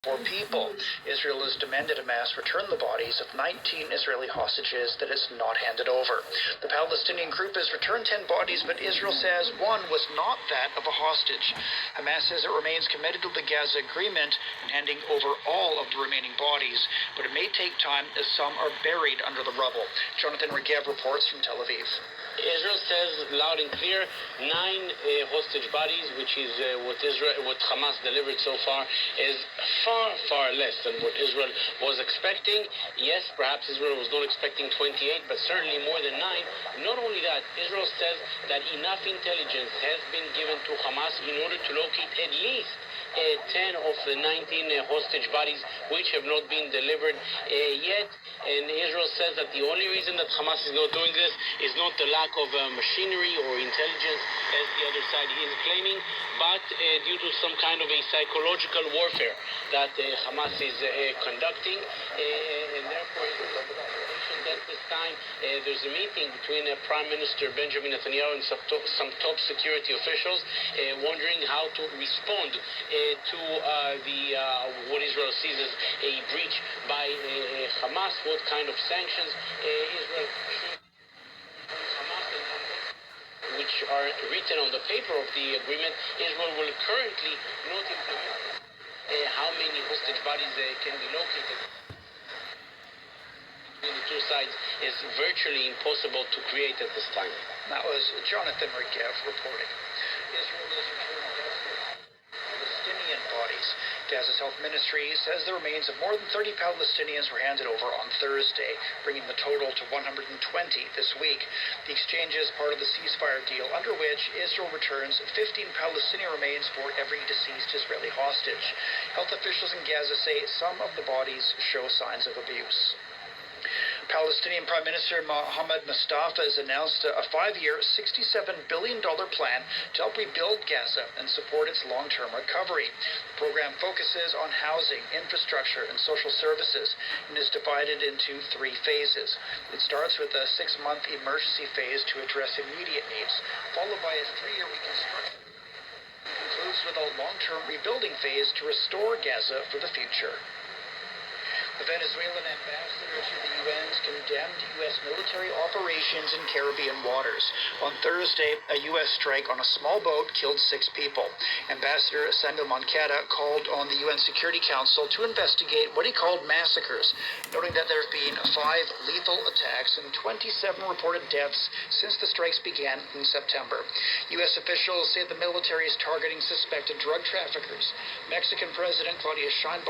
For people, Israel has demanded Hamas return the bodies of 19 Israeli hostages that it's not handed over. The Palestinian group has returned 10 bodies, but Israel says one was not that of a hostage. Hamas says it remains committed to the Gaza agreement and handing over all of the remaining bodies, but it may take time as some are buried under the rubble. Jonathan Regev reports from Tel Aviv. Israel says loud and clear, 9 hostage bodies, which is what Hamas delivered so far, is far less than what Israel was expecting. Yes, perhaps Israel was not expecting 28, but certainly more than 9. Not only that, Israel says that enough intelligence has been given to Hamas in order to locate at least 10 of the 19 hostage bodies which have not been delivered yet. And Israel says that the only reason that Hamas is not doing this is not the lack of machinery or intelligence, as the other side is claiming, but due to some kind of a psychological warfare that Hamas is conducting. And therefore, at this time, there's a meeting between Prime Minister Benjamin Netanyahu and some top security officials wondering how to respond to what Israel sees as a breach by Hamas, what kind of sanctions Israel should Hamas, which are written on the paper of the agreement. Israel will currently not implement how many hostage bodies can be located between the two sides is virtually impossible to create at this time. That was Jonathan Regev reporting. Israel is returning Palestinian bodies. Gaza's health ministry says the remains of more than 30 Palestinians were handed over on Thursday, bringing the total to 120 this week. The exchange is part of the ceasefire deal, under which Israel returns 15 Palestinian remains for every deceased Israeli hostage. Health officials in Gaza say some of the bodies show signs of abuse. Palestinian Prime Minister Mohammed Mustafa has announced a 5-year, $67 billion plan to help rebuild Gaza and support its long-term recovery. The program focuses on housing, infrastructure, and social services and is divided into 3 phases. It starts with a 6-month emergency phase to address immediate needs, followed by a 3-year reconstruction. It concludes with a long-term rebuilding phase to restore Gaza for the future. The Venezuelan ambassador to the UN condemned U.S. military operations in Caribbean waters. On Thursday, a U.S. strike on a small boat killed 6 people. Ambassador Samuel Moncada called on the UN Security Council to investigate what he called massacres, noting that there have been 5 lethal attacks and 27 reported deaths since the strikes began in September. U.S. officials say the military is targeting suspected drug traffickers. Mexican President Claudia Sheinbaum